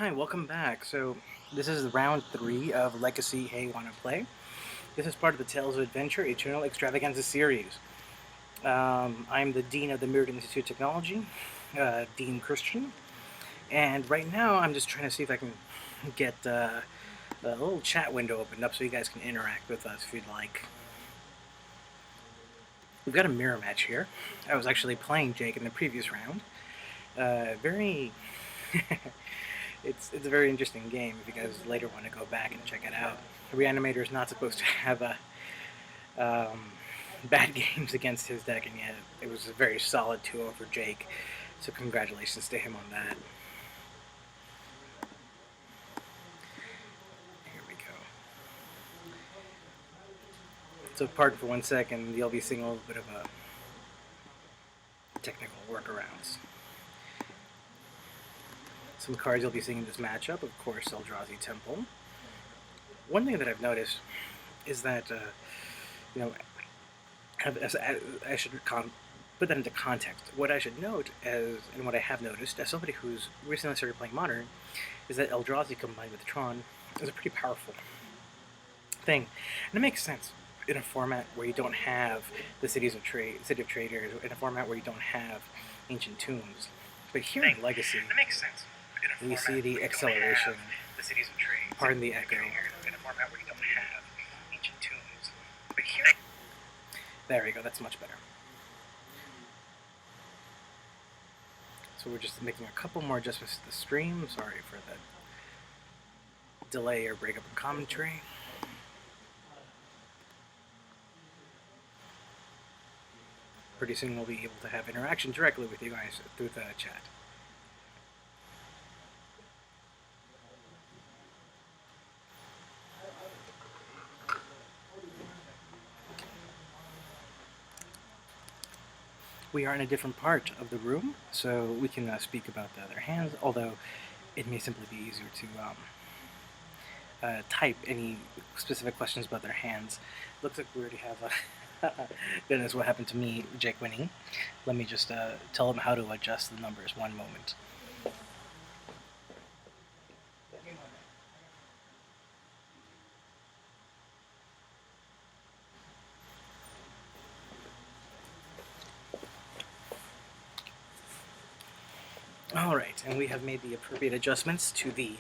Hi, welcome back. So, this is round 3 of Legacy Hey Wanna Play. This is part of the Tales of Adventure Eternal Extravaganza series. I'm the Dean of the Mirrored Institute of Technology, Dean Christian, and right now I'm just trying to see if I can get a little chat window opened up so you guys can interact with us if you'd like. We've got a mirror match here. I was actually playing Jake in the previous round. Very... It's a very interesting game if you guys later want to go back and check it out. The Reanimator is not supposed to have bad games against his deck, and yet it was a very solid 2-0 for Jake, so congratulations to him on that. Here we go. So pardon for 1 second, you'll be seeing a little bit of a technical workarounds. Some cards you'll be seeing in this matchup, of course, Eldrazi Temple. One thing that I've noticed is that, I should put that into context. What I should note, and what I have noticed, as somebody who's recently started playing Modern, is that Eldrazi combined with Tron is a pretty powerful thing. And it makes sense in a format where you don't have the City of Traders, in a format where you don't have Ancient Tombs. But here in Legacy, it makes sense. We see the acceleration. The cities of trade. Pardon the echo. In a format where you don't have ancient tombs. But here, there we go. That's much better. So we're just making a couple more adjustments to the stream. Sorry for the delay or breakup in commentary. Pretty soon we'll be able to have interaction directly with you guys through the chat. We are in a different part of the room, so we can speak about the other hands, although it may simply be easier to type any specific questions about their hands. Looks like we already have goodness, what happened to me, Jake winning. Let me just tell them how to adjust the numbers. One moment. Alright, and we have made the appropriate adjustments to the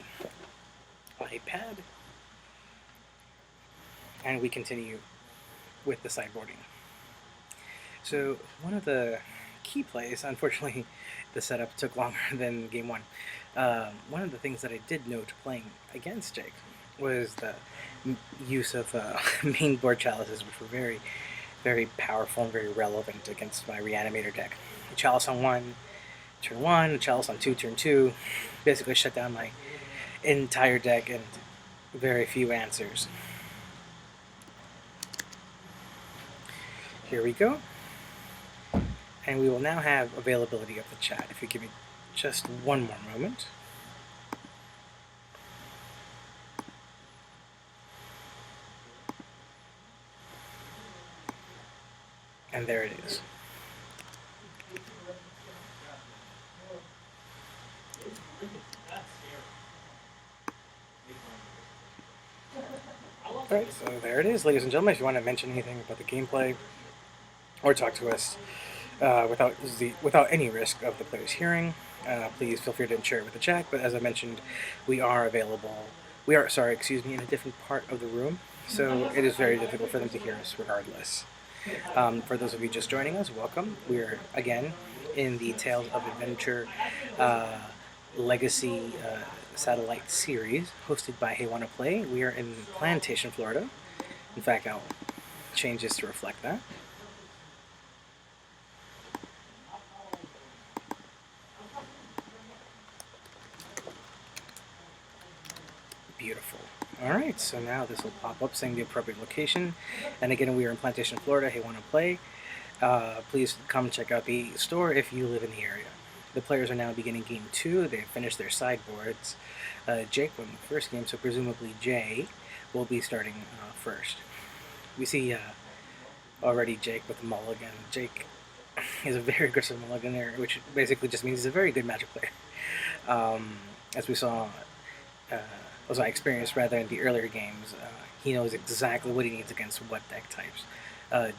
iPad. And we continue with the sideboarding. So one of the key plays, unfortunately the setup took longer than game one. One of the things that I did note playing against Jake was the use of main board chalices, which were very, very powerful and very relevant against my Reanimator deck. A chalice on 1, turn 1, a chalice on 2, turn 2, basically shut down my entire deck and very few answers. Here we go. And we will now have availability of the chat. If you give me just one more moment. And there it is. Alright, so there it is, ladies and gentlemen. If you want to mention anything about the gameplay or talk to us without any risk of the players hearing, please feel free to share it with the chat. But as I mentioned, we are in a different part of the room, so it is very difficult for them to hear us regardless. For those of you just joining us, welcome. We're again in the Tales of Adventure Legacy satellite series hosted by Hey Wanna Play. We are in Plantation, Florida. In fact, I'll change this to reflect that. Beautiful. Alright, so now this will pop up saying the appropriate location. And again, we are in Plantation, Florida. Hey Wanna Play. Please come check out the store if you live in the area. The players are now beginning game 2. They've finished their sideboards. Jake won the first game, so presumably Jay will be starting first. We see already Jake with the mulligan. Jake is a very aggressive mulliganer, which basically just means he's a very good Magic player. As we saw was I experienced rather in the earlier games. He knows exactly what he needs against what deck types.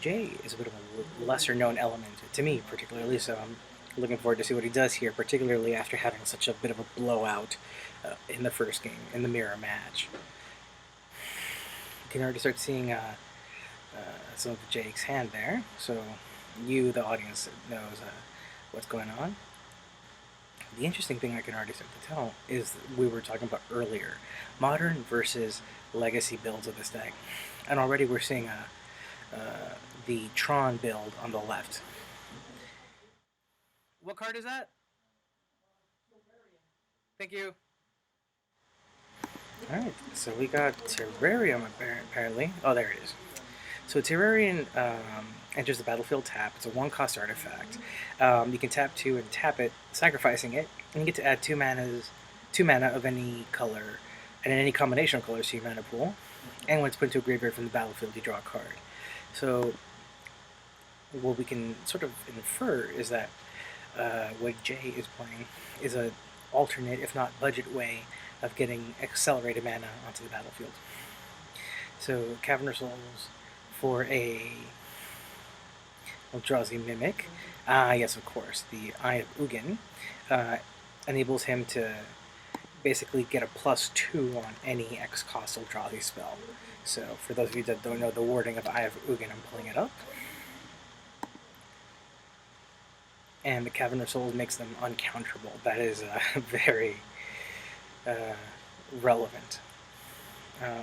Jay is a bit of a lesser known element to me, particularly. So I'm looking forward to see what he does here, particularly after having such a bit of a blowout in the first game in the mirror match. You can already start seeing some of Jake's hand there, so you, the audience, knows what's going on. The interesting thing I can already start to tell is we were talking about earlier, modern versus legacy builds of this deck, and already we're seeing the Tron build on the left. What card is that? Thank you. Alright, so we got Terrarium apparently. Oh, there it is. So Terrarium enters the battlefield tap. It's a 1-cost artifact. You can tap 2 and tap it, sacrificing it, and you get to add 2 mana of any color, and any combination of colors to your mana pool. And when it's put into a graveyard from the battlefield, you draw a card. So what we can sort of infer is that what Jay is playing is a alternate, if not budget, way of getting accelerated mana onto the battlefield. So Cavern Souls for a Eldrazi Mimic. Yes, of course. The Eye of Ugin enables him to basically get a +2 on any X-cost Eldrazi spell. So for those of you that don't know the wording of Eye of Ugin, I'm pulling it up. And the Cavern of Souls makes them uncounterable. That is very relevant.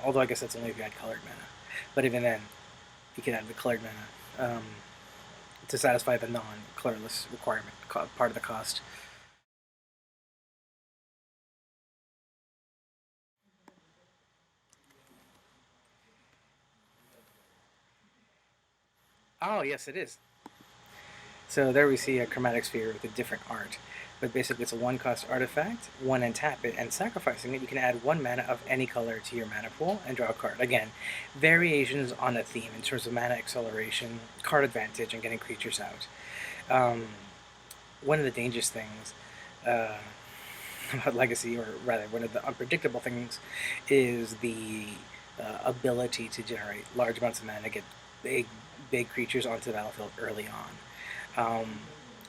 Although I guess that's only if you add colored mana. But even then, you can add the colored mana to satisfy the non-colorless requirement, part of the cost. Oh, yes, it is. So there we see a chromatic sphere with a different art. But basically it's a 1-cost artifact, 1 and tap it, and sacrificing it, you can add 1 mana of any color to your mana pool and draw a card. Again, variations on a theme in terms of mana acceleration, card advantage, and getting creatures out. One of the dangerous things about Legacy, or rather one of the unpredictable things, is the ability to generate large amounts of mana, get big creatures onto the battlefield early on.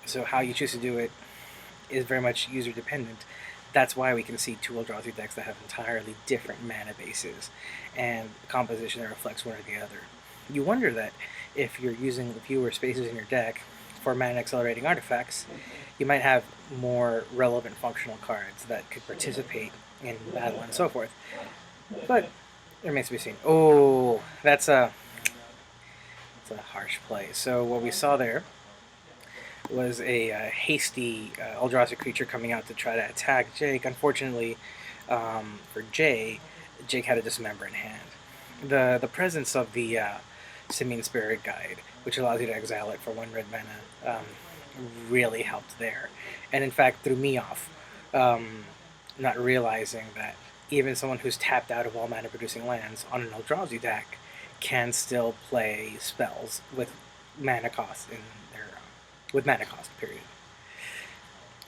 So how you choose to do it is very much user dependent. That's why we can see 2 Eldrazi decks that have entirely different mana bases and composition that reflects one or the other. You wonder that if you're using fewer spaces in your deck for mana accelerating artifacts, you might have more relevant functional cards that could participate in battle and so forth. But it remains to be seen. Oh, that's a harsh play. So what we saw there was a hasty Eldrazi creature coming out to try to attack Jake. Unfortunately, for Jake had a Dismember in hand. The presence of the Simian Spirit Guide, which allows you to exile it for 1 red mana, really helped there. And in fact, threw me off, not realizing that even someone who's tapped out of all mana producing lands on an Eldrazi deck can still play spells with mana cost in their with mana cost, period.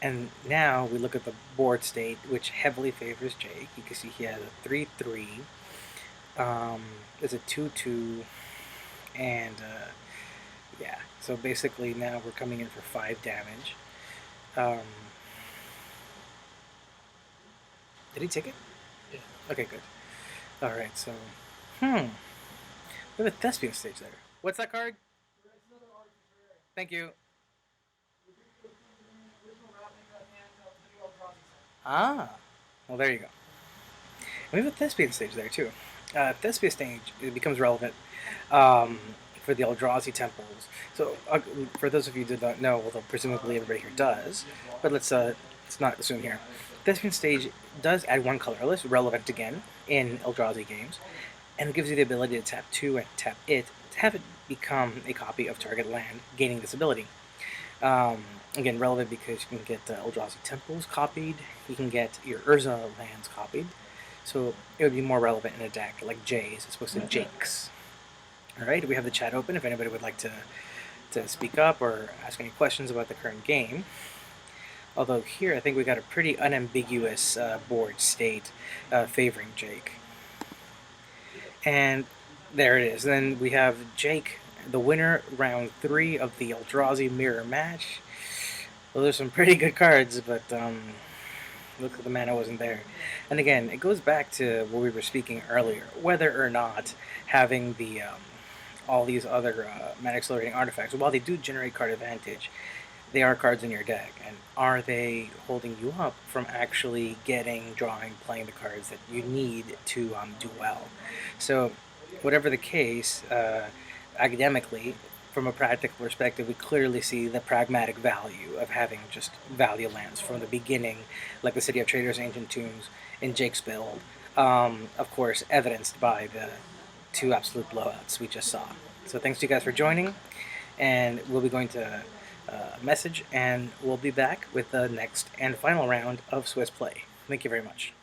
And now we look at the board state, which heavily favors Jake. You can see he has a 3/3. There's a 2/2, and yeah. So basically now we're coming in for 5 damage. Did he take it? Yeah. Okay, good. All right, so we have a Thespian stage there. What's that card? Thank you. Ah, well, there you go. We have a Thespian stage there, too. Thespian stage, it becomes relevant for the Eldrazi temples. So, for those of you who do not know, although presumably everybody here does, but let's not assume here. Thespian stage does add 1 colorless, relevant again, in Eldrazi games, and it gives you the ability to tap 2 and tap it, to have it become a copy of target land, gaining this ability. Again, relevant because you can get Eldrazi Temples copied, you can get your Urza lands copied, so it would be more relevant in a deck like Jay's as opposed to Jake's. Alright, we have the chat open if anybody would like to speak up or ask any questions about the current game. Although here, I think we got a pretty unambiguous board state favoring Jake. And there it is. Then we have Jake, the winner, round 3 of the Eldrazi Mirror Match. Well, there's some pretty good cards, but looks like the mana wasn't there. And again, it goes back to what we were speaking earlier, whether or not having the all these other mana accelerating artifacts, while they do generate card advantage, they are cards in your deck, and are they holding you up from actually getting, drawing, playing the cards that you need to do well? So, whatever the case, academically, from a practical perspective, we clearly see the pragmatic value of having just value lands from the beginning, like the City of Traders, Ancient Tombs, in Jake's build. Of course, evidenced by the 2 absolute blowouts we just saw. So, thanks to you guys for joining, and we'll be going to message, and we'll be back with the next and final round of Swiss Play. Thank you very much.